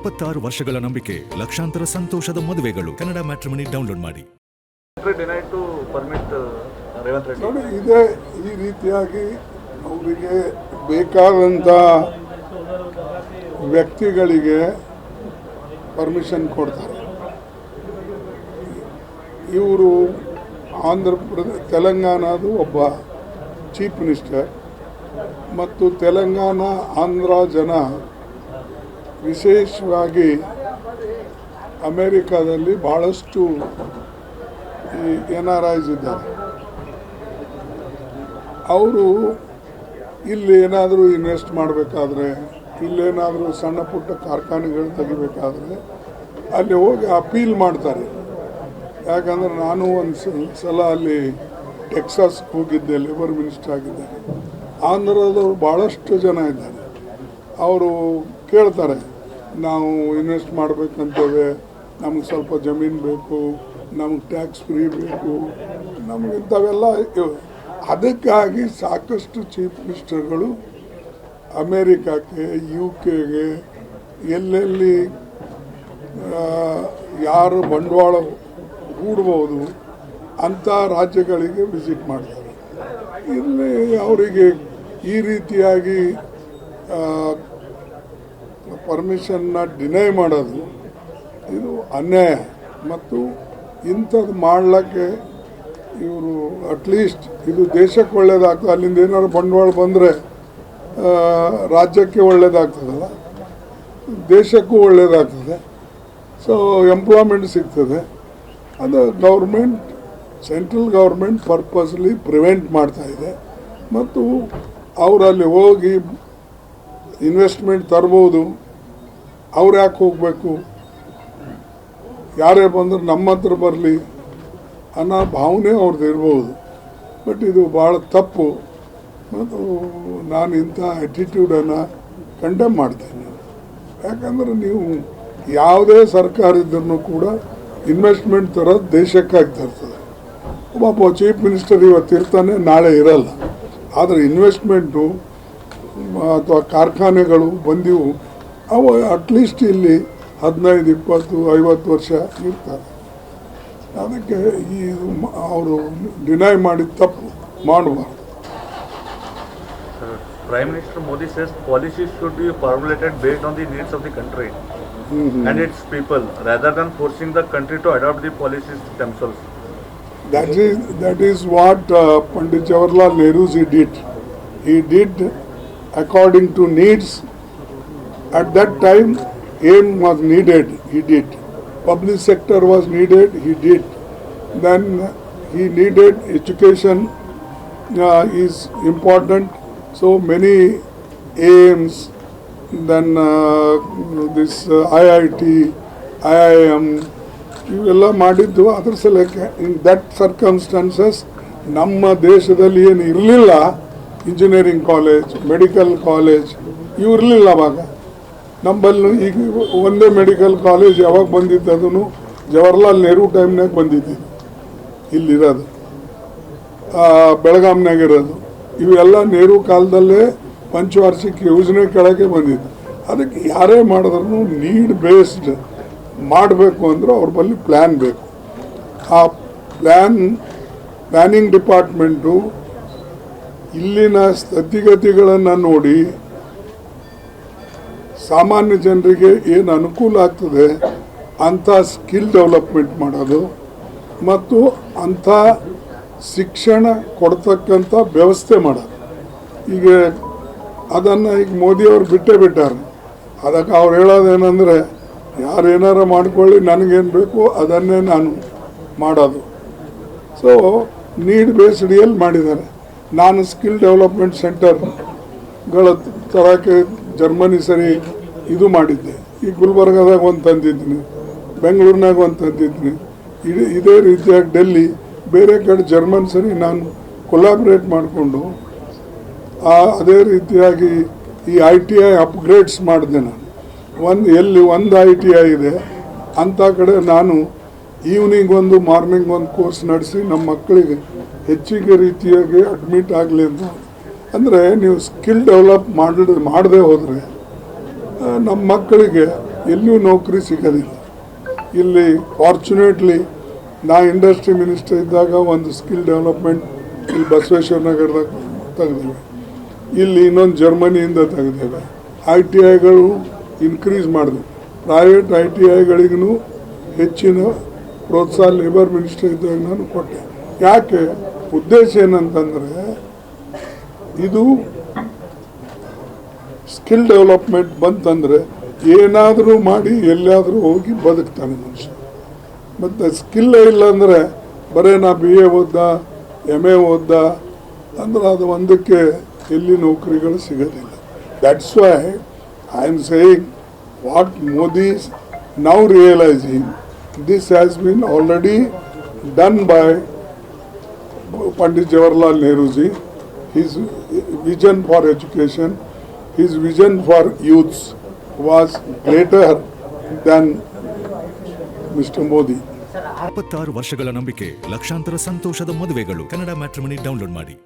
26 ವರ್ಷಗಳ ನಂಬಿಕೆ, ಲಕ್ಷಾಂತರ ಸಂತೋಷದ ಮದುವೆಗಳು. ಕನ್ನಡ ಮ್ಯಾಟ್ರಿಮನಿ ಡೌನ್ಲೋಡ್ ಮಾಡಿ. ನೋಡಿ, ಇದೇ ಈ ರೀತಿಯಾಗಿ ಅವರಿಗೆ ಬೇಕಾದಂಥ ವ್ಯಕ್ತಿಗಳಿಗೆ ಪರ್ಮಿಷನ್ ಕೊಡ್ತಾರೆ. ಇವರು ತೆಲಂಗಾಣದ ಒಬ್ಬ ಚೀಫ್ ಮಿನಿಸ್ಟರ್ ಮತ್ತು ತೆಲಂಗಾಣ ಆಂಧ್ರ ಜನ ವಿಶೇಷವಾಗಿ ಅಮೇರಿಕಾದಲ್ಲಿ ಭಾಳಷ್ಟು ಈ NRIs ಇದ್ದಾರೆ. ಅವರು ಇಲ್ಲಿ ಏನಾದರೂ ಇನ್ವೆಸ್ಟ್ ಮಾಡಬೇಕಾದ್ರೆ, ಇಲ್ಲೇನಾದರೂ ಸಣ್ಣ ಪುಟ್ಟ ಕಾರ್ಖಾನೆಗಳು ತೆಗಿಬೇಕಾದ್ರೆ ಅಲ್ಲಿ ಹೋಗಿ ಅಪೀಲ್ ಮಾಡ್ತಾರೆ. ಯಾಕಂದರೆ ನಾನು ಒಂದು ಸಲ ಅಲ್ಲಿ ಟೆಕ್ಸಾಸ್ಗೆ ಹೋಗಿದ್ದೆ, ಲೇಬರ್ ಮಿನಿಸ್ಟರ್ ಆಗಿದ್ದೆ. ಆಂಧ್ರದವರು ಭಾಳಷ್ಟು ಜನ ಇದ್ದಾರೆ. ಅವರು ಕೇಳ್ತಾರೆ, ನಾವು ಇನ್ವೆಸ್ಟ್ ಮಾಡಬೇಕಂತೇವೆ, ನಮಗೆ ಸ್ವಲ್ಪ ಜಮೀನು ಬೇಕು, ನಮಗೆ ಟ್ಯಾಕ್ಸ್ ಫ್ರೀ ಬೇಕು, ನಮಗೆ ಇಂಥವೆಲ್ಲ. ಅದಕ್ಕಾಗಿ ಸಾಕಷ್ಟು ಚೀಫ್ ಮಿನಿಸ್ಟರ್ಗಳು ಅಮೇರಿಕಕ್ಕೆ, UK-ಗೆ, ಎಲ್ಲೆಲ್ಲಿ ಯಾರು ಬಂಡವಾಳ ಹೂಡ್ಬೋದು ಅಂಥ ರಾಜ್ಯಗಳಿಗೆ ವಿಸಿಟ್ ಮಾಡ್ತಾರೆ. ಇಲ್ಲಿ ಅವರಿಗೆ ಈ ರೀತಿಯಾಗಿ ಪರ್ಮಿಷನ್ನ ಡಿನೈ ಮಾಡೋದು ಇದು ಅನ್ಯಾಯ. ಮತ್ತು ಇಂಥದ್ದು ಮಾಡಲಿಕ್ಕೆ ಇವರು ಅಟ್ಲೀಸ್ಟ್ ಇದು ದೇಶಕ್ಕೆ ಒಳ್ಳೆಯದಾಗ್ತದೆ. ಅಲ್ಲಿಂದ ಏನಾದ್ರು ಬಂಡವಾಳ ಬಂದರೆ ರಾಜ್ಯಕ್ಕೆ ಒಳ್ಳೆಯದಾಗ್ತದಲ್ಲ, ದೇಶಕ್ಕೂ ಒಳ್ಳೆಯದಾಗ್ತದೆ. ಸೊ ಎಂಪ್ಲಾಯ್ಮೆಂಟ್ ಸಿಗ್ತದೆ. ಅದು ಸೆಂಟ್ರಲ್ ಗೌರ್ಮೆಂಟ್ ಪರ್ಪಸ್ಲಿ ಪ್ರಿವೆಂಟ್ ಮಾಡ್ತಾಯಿದೆ. ಮತ್ತು ಅವರಲ್ಲಿ ಹೋಗಿ ಇನ್ವೆಸ್ಟ್ಮೆಂಟ್ ತರ್ಬೋದು. ಅವ್ರು ಯಾಕೆ ಹೋಗಬೇಕು, ಯಾರೇ ಬಂದರೂ ನಮ್ಮ ಹತ್ರ ಬರಲಿ ಅನ್ನೋ ಭಾವನೆ ಅವ್ರದ್ದು ಇರ್ಬೋದು. ಬಟ್ ಇದು ಭಾಳ ತಪ್ಪು. ಮತ್ತು ನಾನು ಇಂಥ ಆ್ಯಟಿಟ್ಯೂಡನ್ನು ಕಂಡೆಮ್ ಮಾಡ್ತೇನೆ. ಯಾಕಂದರೆ ನೀವು ಯಾವುದೇ ಸರ್ಕಾರ ಇದ್ರೂ ಕೂಡ ಇನ್ವೆಸ್ಟ್ಮೆಂಟ್ ತರೋದು ದೇಶಕ್ಕಾಗಿ ತರ್ತದೆ. ಒಬ್ಬ ಚೀಫ್ ಮಿನಿಸ್ಟರ್ ಇವತ್ತು ಇರ್ತಾನೆ, ನಾಳೆ ಇರಲ್ಲ. ಆದರೆ ಇನ್ವೆಸ್ಟ್ಮೆಂಟು ಅಥವಾ ಕಾರ್ಖಾನೆಗಳು ಬಂದಿವು, ಅವು ಅಟ್ಲೀಸ್ಟ್ ಇಲ್ಲಿ 15, 20, 50 ವರ್ಷ ಇರ್ತಾರೆ. ಅದಕ್ಕೆ ಈ ಅವರು ಡಿನೈ ಮಾಡಿದ ತಪ್ಪು ಮಾಡಬಾರ್ದು. Prime Minister Modi says policies should be formulated based on the needs of the country and its people, rather than forcing the country to adopt the policies themselves. That is what Pandit Jawaharlal Nehru did. He did according to needs. At that time, aim was needed. He did. Public sector was needed. He did. Then he needed education is important. So many aims. Then this IIT, IIM. ಇವೆಲ್ಲ ಮಾಡಿದ್ದು ಅದ್ರ ಸಲಕ್ಕೆ. In that circumstances ನಮ್ಮ ದೇಶದಲ್ಲಿ ಏನು ಇರಲಿಲ್ಲ, engineering college, medical college ಇವು ಇರಲಿಲ್ಲ ಅವಾಗ. ನಮ್ಮಲ್ಲಿ ಈಗ ಒಂದೇ ಮೆಡಿಕಲ್ ಕಾಲೇಜ್ ಯಾವಾಗ ಬಂದಿದ್ದು, ಅದನ್ನು ಜವಾಹರ್ಲಾಲ್ ನೆಹರು ಟೈಮ್ನಾಗ ಬಂದಿದ್ದು. ಇಲ್ಲಿರೋದು ಬೆಳಗಾಂನಾಗ ಇರೋದು. ಇವೆಲ್ಲ ನೆಹರು ಕಾಲದಲ್ಲೇ ಪಂಚವಾರ್ಷಿಕ ಯೋಜನೆ ಕೆಳಗೆ ಬಂದಿದ್ದು. ಅದಕ್ಕೆ ಯಾರೇ ಮಾಡಿದ್ರೂ ನೀಡ್ ಬೇಸ್ಡ್ ಮಾಡಬೇಕು ಅಂದ್ರೆ ಅವ್ರ ಬಳಿ ಪ್ಲ್ಯಾನ್ ಬೇಕು. ಆ ಪ್ಲ್ಯಾನಿಂಗ್ ಡಿಪಾರ್ಟ್ಮೆಂಟು ಇಲ್ಲಿನ ಸ್ಥಿತಿಗತಿಗಳನ್ನು ನೋಡಿ ಸಾಮಾನ್ಯ ಜನರಿಗೆ ಏನು ಅನುಕೂಲ ಆಗ್ತದೆ ಅಂಥ ಸ್ಕಿಲ್ ಡೆವಲಪ್ಮೆಂಟ್ ಮಾಡೋದು ಮತ್ತು ಅಂಥ ಶಿಕ್ಷಣ ಕೊಡ್ತಕ್ಕಂಥ ವ್ಯವಸ್ಥೆ ಮಾಡೋದು. ಈಗ ಅದನ್ನು ಈಗ ಮೋದಿಯವರು ಬಿಟ್ಟಾರೆ. ಅದಕ್ಕೆ ಅವ್ರು ಹೇಳೋದೇನೆಂದರೆ, ಯಾರು ಏನಾರು ಮಾಡ್ಕೊಳ್ಳಿ, ನನಗೇನು ಬೇಕು ಅದನ್ನೇ ನಾನು ಮಾಡೋದು. ಸೊ ನೀಡ್ ಬೇಸ್ಡ್ ಎಲ್ಲಿ ಮಾಡಿದ್ದಾರೆ. ನಾನು ಸ್ಕಿಲ್ ಡೆವಲಪ್ಮೆಂಟ್ ಸೆಂಟರ್ಗಳ ತರೋಕ್ಕೆ ಜರ್ಮನಿ ಸರಿ ಇದು ಮಾಡಿದ್ದೆ. ಈ ಗುಲ್ಬರ್ಗಾದಾಗ ಒಂದು ತಂದಿದ್ದೀನಿ, ಬೆಂಗಳೂರಿನಾಗ ಒಂದು ತಂದಿದ್ದೀನಿ. ಇದೇ ರೀತಿಯಾಗಿ ಡೆಲ್ಲಿ, ಬೇರೆ ಕಡೆ ಜರ್ಮನ್ ಸರಿ ನಾನು ಕೊಲಾಬ್ರೇಟ್ ಮಾಡಿಕೊಂಡು ಅದೇ ರೀತಿಯಾಗಿ ಈ ITI ಅಪ್ಗ್ರೇಡ್ಸ್ ಮಾಡಿದೆ. ನಾನು ಎಲ್ಲಿ ಒಂದು ITI ಇದೆ ಅಂಥ ಕಡೆ ನಾನು ಈವ್ನಿಂಗ್ ಒಂದು ಮಾರ್ನಿಂಗ್ ಒಂದು ಕೋರ್ಸ್ ನಡೆಸಿ ನಮ್ಮ ಮಕ್ಕಳಿಗೆ ಹೆಚ್ಚಿಗೆ ರೀತಿಯಾಗಿ ಅಡ್ಮಿಟ್ ಆಗಲಿ ಅಂತ. ಅಂದರೆ ನೀವು ಸ್ಕಿಲ್ ಡೆವಲಪ್ ಮಾಡದೆ ಹೋದರೆ ನಮ್ಮ ಮಕ್ಕಳಿಗೆ ಎಲ್ಲಿಯೂ ನೌಕರಿ ಸಿಗೋದಿಲ್ಲ. ಇಲ್ಲಿ ಫಾರ್ಚುನೇಟ್ಲಿ ನಾ ಇಂಡಸ್ಟ್ರಿ ಮಿನಿಸ್ಟರ್ ಇದ್ದಾಗ ಒಂದು ಸ್ಕಿಲ್ ಡೆವಲಪ್ಮೆಂಟ್ ಇಲ್ಲಿ ಬಸವೇಶ್ವರ ನಗರದಾಗ ತೆಗೆದೇವೆ, ಇಲ್ಲಿ ಇನ್ನೊಂದು ಜರ್ಮನಿಯಿಂದ ತೆಗೆದೇವೆ. ITIಗಳು ಇನ್ಕ್ರೀಸ್ ಮಾಡಿದ್ವಿ, ಪ್ರೈವೇಟ್ ITIಗಳಿಗೂ ಹೆಚ್ಚಿನ ಪ್ರೋತ್ಸಾಹ ಲೇಬರ್ ಮಿನಿಸ್ಟರ್ ಇದ್ದಾಗ ನಾನು ಕೊಟ್ಟೆ. ಯಾಕೆ ಉದ್ದೇಶ ಏನಂತಂದರೆ ಇದು ಸ್ಕಿಲ್ ಡೆವಲಪ್ಮೆಂಟ್ ಬಂತಂದರೆ ಏನಾದರೂ ಮಾಡಿ ಎಲ್ಲಿಯಾದರೂ ಹೋಗಿ ಬದುಕ್ತಾನೆ ಮನುಷ್ಯ. ಮತ್ತು ಸ್ಕಿಲ್ಲೇ ಇಲ್ಲ ಅಂದರೆ ಬರೀ ನಾ BA ಓದ್ದ MA ಓದ್ದ ಅಂದ್ರೆ ಅದು ಒಂದಕ್ಕೆ ಎಲ್ಲಿ ನೌಕರಿಗಳು ಸಿಗೋದಿಲ್ಲ. That's why I am saying what Modi is now realizing this has been already done by Pandit Jawaharlal Nehru ji. His vision for education, his vision for youths was greater than Mr. Modi. 26 ವರ್ಷಗಳ ನಂಬಿಕೆ, ಲಕ್ಷಾಂತರ ಸಂತೋಷದ ಮದುವೆಗಳು. Kannada matrimony download ಮಾಡಿ.